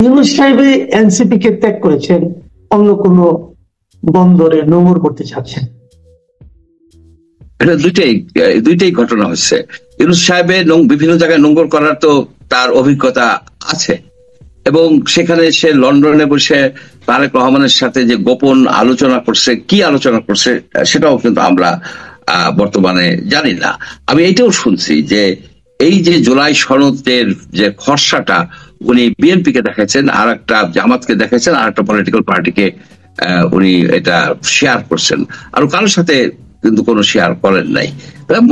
ইউনূস সাহেব এনসিপি কে ত্যাগ করেছেন, অন্য কোনো বন্দরে নোঙর করতে চাচ্ছেন। এটা দুইটাই ঘটনা হচ্ছে। ইউনূস সাহেবের বিভিন্ন জায়গায় নোঙর করার তো তার অভিজ্ঞতা আছে, এবং সেখানে সে লন্ডনে বসে তারেক রহমানের সাথে যে গোপন আলোচনা করছে, কি আলোচনা করছে সেটাও কিন্তু আমরা বর্তমানে জানি না। আমি এইটাও শুনছি যে এই যে জুলাই সনদের যে খসড়াটা উনি বিএনপি কে দেখাচ্ছেন, আর একটা জামাতকে দেখাচ্ছেন, আর একটা পলিটিক্যাল পার্টিকে উনি এটা শেয়ার করছেন, আর কারোর সাথে কিন্তু কোনো শেয়ার করেন নাই।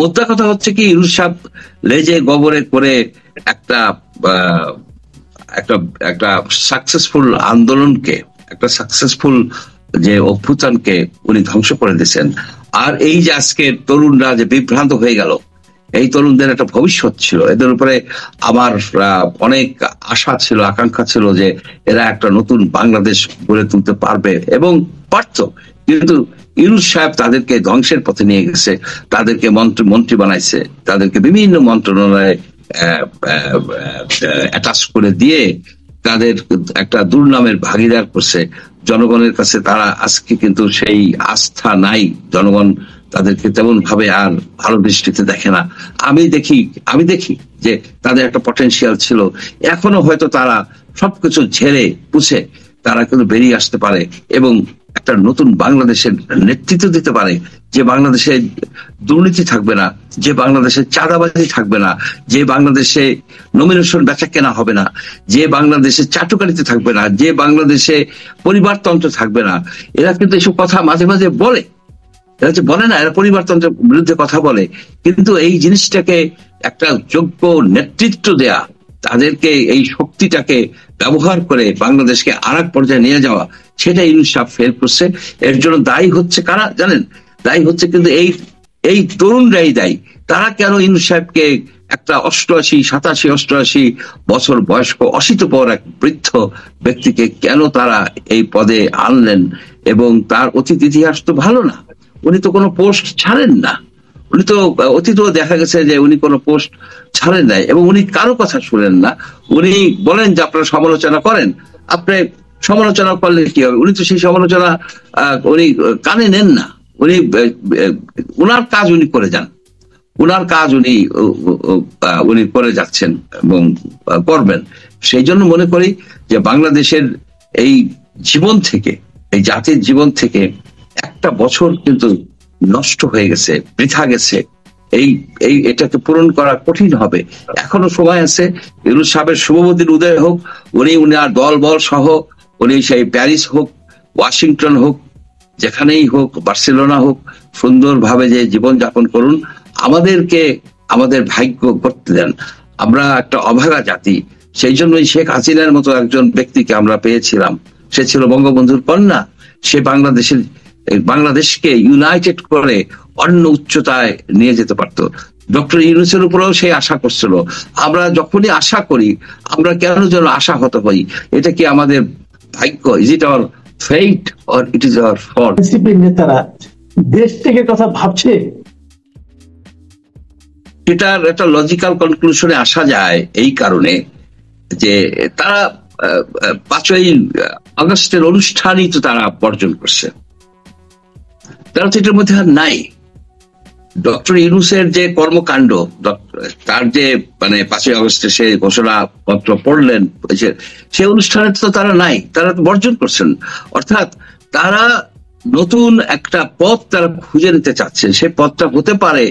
মোদ্দা কথা হচ্ছে কি, ইউনূস সাহেব লেজে গবরে করে একটা একটা সাকসেসফুল আন্দোলনকে, একটা সাকসেসফুল যে অভ্যুত্থানকে উনি ধ্বংস করে দিয়েছেন। আর এই যে আজকে তরুণরা যে বিভ্রান্ত হয়ে গেল, এই তরুণদের একটা ভবিষ্যৎ ছিল, এদের উপরে আমার অনেক আশা ছিল, আকাঙ্ক্ষা ছিল যে এরা একটা নতুন বাংলাদেশ গড়ে তুলতে পারবে এবং পারত। কিন্তু ইউনূস সাহেব তাদেরকে ধ্বংসের পথে নিয়ে গেছে, তাদেরকে মন্ত্রী বানাইছে, তাদেরকে বিভিন্ন মন্ত্রণালয়ে অ্যাটাচ করে দিয়ে তাদের একটা দুর্নামের ভাগিদার করছে। জনগণের কাছে তারা আজকে কিন্তু সেই আস্থা নাই, জনগণ তাদেরকে তেমন ভাবে আর ভালো দৃষ্টিতে দেখে না। আমি দেখি যে তাদের একটা পটেনশিয়াল ছিল, এখনো হয়তো তারা সবকিছু ঝেড়ে পুছে তারা কিন্তু বেরিয়ে আসতে পারে এবং একটা নতুন বাংলাদেশের নেতৃত্ব দিতে পারে, যে বাংলাদেশে দুর্নীতি থাকবে না, যে বাংলাদেশে চাঁদাবাজি থাকবে না, যে বাংলাদেশে নমিনেশন বেচা কেনা হবে না, যে বাংলাদেশে চাটুকারিতে থাকবে না, যে বাংলাদেশে পরিবারতন্ত্র থাকবে না। এরা কিন্তু এসব কথা মাঝে মাঝে বলে, এরা যে বলে না, এরা পরিবারতন্ত্রের বিরুদ্ধে কথা বলে, কিন্তু এই জিনিসটাকে একটা যোগ্য নেতৃত্ব দেয়া, তাদেরকে এই শক্তিটাকে ব্যবহার করে বাংলাদেশকে আর এক পর্যায়ে নিয়ে যাওয়া, সেটা ইউনূস সাহেব ফেল করছে। এর জন্য দায়ী হচ্ছে কারা জানেন? দায়ী হচ্ছে কিন্তু এই তরুণরাই দায়ী। তারা কেন ইউনূস সাহেবকে, একটা 87 বছর বয়স্ক অশীতপর এক বৃদ্ধ ব্যক্তিকে কেন তারা এই পদে আনলেন? এবং তার অতীত ইতিহাস তো ভালো না, উনি তো কোনো পোস্ট ছাড়েন না, উনি তো অতীতেও দেখা গেছে যে উনি কোনো পোস্ট ছাড়েন নাই, এবং উনি কারো কথা শুনেন না। উনি বলেন যে আপনারা সমালোচনা করেন, আপনি সমালোচনা করলে কি হবে? উনি তো সেই সমালোচনা উনি কানে নেন না, উনার কাজ উনি করে যান, উনার কাজ উনি করে যাচ্ছেন এবং করবেন। সেই জন্য মনে করি যে বাংলাদেশের এই জীবন থেকে, এই জাতির জীবন থেকে একটা বছর কিন্তু নষ্ট হয়ে গেছে, বৃথা গেছে। এটাকে পূরণ করা কঠিন হবে, এখনো সময় আছে। ইউনূস সাহেবের শুভবুদ্ধির উদয় হোক, উনার দল বল সহ উনি সেই প্যারিস হোক, ওয়াশিংটন হোক, যেখানেই হোক, বার্সেলোনা হোক, সুন্দরভাবে যে জীবন যাপন করুন। আমাদেরকে আমাদের ভাগ্য করতে দেন। আমরা একটা অভাগা জাতি, সেই জন্যই শেখ হাসিনার মতো একজন ব্যক্তিকে আমরা পেয়েছিলাম। সে ছিল বঙ্গবন্ধুর কন্যা, সে বাংলাদেশকে ইউনাইটেড করে অন্য উচ্চতায় নিয়ে যেতে পারতো। ডক্টর ইউনূসের উপরেও সেই আশা করছিল। আমরা যখনই আশা করি, আমরা কেন যেন আশাহত হই? এটা কি আমাদের ভাগ্য? Is it our fate or it is our fault? NCP নেতারা দেশ থেকে কথা ভাবছে, এটার একটা লজিক্যাল কনক্লুশনে আসা যায় এই কারণে যে তারা 5ই আগস্টের অনুষ্ঠানই তো তারা বর্জন করছে, তারা তো এটার মধ্যে আর নাই। ডক্টর ইউনূসের যে কর্মকাণ্ড, তার যে 5ই আগস্টে সে ঘোষণাপত্র পড়লেন, সে অনুষ্ঠানে তো তারা নাই, তারা তো বর্জন করছেন। অর্থাৎ তারা নতুন একটা পথ তারা খুঁজে নিতে চাচ্ছেন। সে পথটা হতে পারে,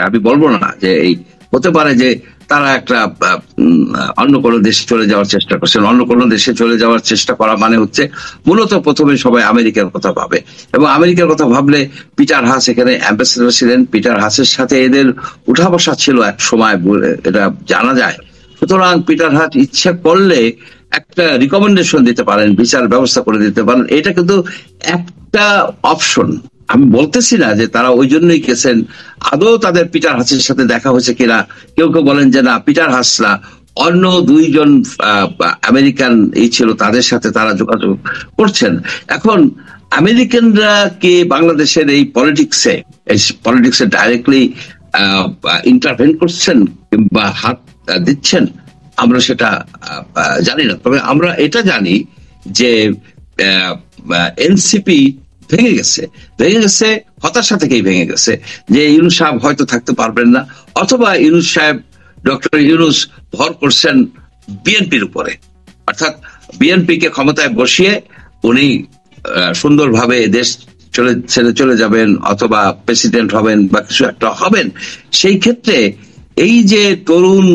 আমি বলবো না যে এই হতে পারে যে তারা একটা অন্য কোনো দেশে চলে যাওয়ার চেষ্টা করছেন। অন্য কোনো দেশে চলে যাওয়ার চেষ্টা করা মানে হচ্ছে মূলত প্রথমে সবাই আমেরিকার কথা ভাবে, এবং আমেরিকার কথা ভাবলে পিটার হাস এখানে অ্যাম্বাসেডর ছিলেন, পিটার হাসের সাথে এদের উঠা বসা ছিল এক সময়, এটা জানা যায়। সুতরাং পিটার হাস ইচ্ছা করলে একটা রিকমেন্ডেশন দিতে পারেন, বিচার ব্যবস্থা করে দিতে পারেন। এটা কিন্তু একটা অপশন। আমি বলতেছি না যে তারা ওই জন্যই গেছেন, আদৌ তাদের পিটার হাসের সাথে দেখা হয়েছে কিনা। কেউ কেউ বলেন যে না, পিটার হাসরা অন্য 2জন আমেরিকান ছিল, তাদের সাথে তারা যোগাযোগ করছেন। এখন আমেরিকানরা কি বাংলাদেশের এই পলিটিক্সে ডাইরেক্টলি ইন্টারভেন করছেন কিংবা হাত দিচ্ছেন? আমরা সেটা জানি না। তবে আমরা এটা জানি যে এনসিপি ভেঙে গেছে হতাশা থেকেই ভেঙে গেছে, যে ইউনূস সাহেব হয়তো থাকতে পারবেন না, অথবা ইউনূস সাহেব, ডক্টর ইউনূস ভর করছেন বিএনপির উপরে, অর্থাৎ বিএনপি কে ক্ষমতায় বসিয়ে উনি সুন্দরভাবে দেশ ছেড়ে চলে যাবেন, অথবা প্রেসিডেন্ট হবেন বা কিছু একটা হবেন। সেই ক্ষেত্রে এই যে তরুণ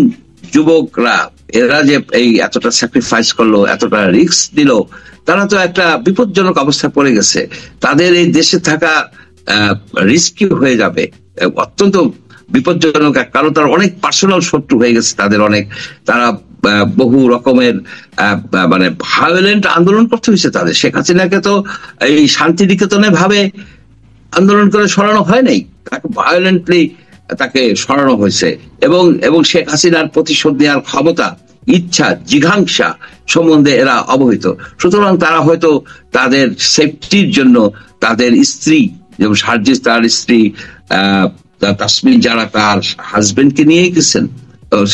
যুবকরা, এরা যে এই এতটা স্যাক্রিফাইস করলো, এতটা রিস্ক দিল, তারা তো একটা বিপজ্জনক অবস্থায় পড়ে গেছে। তাদের এই দেশে থাকা রিস্কি হয়ে যাবে, অত্যন্ত বিপজ্জনক, কারণ তার অনেক পার্সোনাল শত্রু হয়ে গেছে তাদের অনেক। তারা বহু রকমের মানে ভায়োলেন্ট আন্দোলন করতে হয়েছে তাদের। শেখ হাসিনাকে তো এই শান্তিনিকেতনে ভাবে আন্দোলন করে সরানো হয় নাই, তাকে ভায়োলেন্টলি তাকে সরানো হয়েছে। এবং শেখ হাসিনার প্রতিশোধ নেওয়ার ক্ষমতা, ইচ্ছা, জিঘাংসা সম্বন্ধে এরা অবহিত। সুতরাং তারা হয়তো তাদের সেফটির জন্য তাদের স্ত্রী, যেমন সার্জিস তার স্ত্রী, তাসমিন যারা তার হাজবেন্ডকে নিয়েই গেছেন।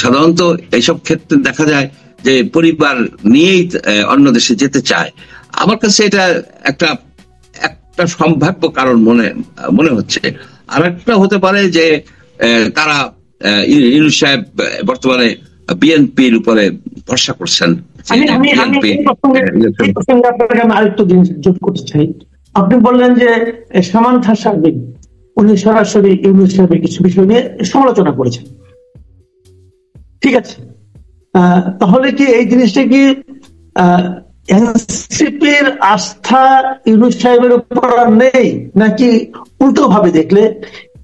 সাধারণত এইসব ক্ষেত্রে দেখা যায় যে পরিবার নিয়েই অন্য দেশে যেতে চায়। আমার কাছে এটা একটা সম্ভাব্য কারণ মনে হচ্ছে। আর একটা হতে পারে যে তারা ইউনূস সাহেব বর্তমানে বিএনপির উপরে ভরসা করছেন। আরেকটু জিনিস যোগ করতে চাই। আপনি বললেন যে সামান্থা সার্বিক উনি সরাসরি ইউনূস সাহেবের কিছু বিষয় নিয়ে সমালোচনা করেছেন, ঠিক আছে। তাহলে কি এই জিনিসটা কি এনসিপির আস্থা ইউনূস সাহেবের উপর নেই, নাকি উল্টো ভাবে দেখলে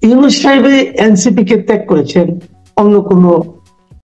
ইউনূস সাহেব এনসিপি কে ত্যাগ করেছেন, অন্য কোনো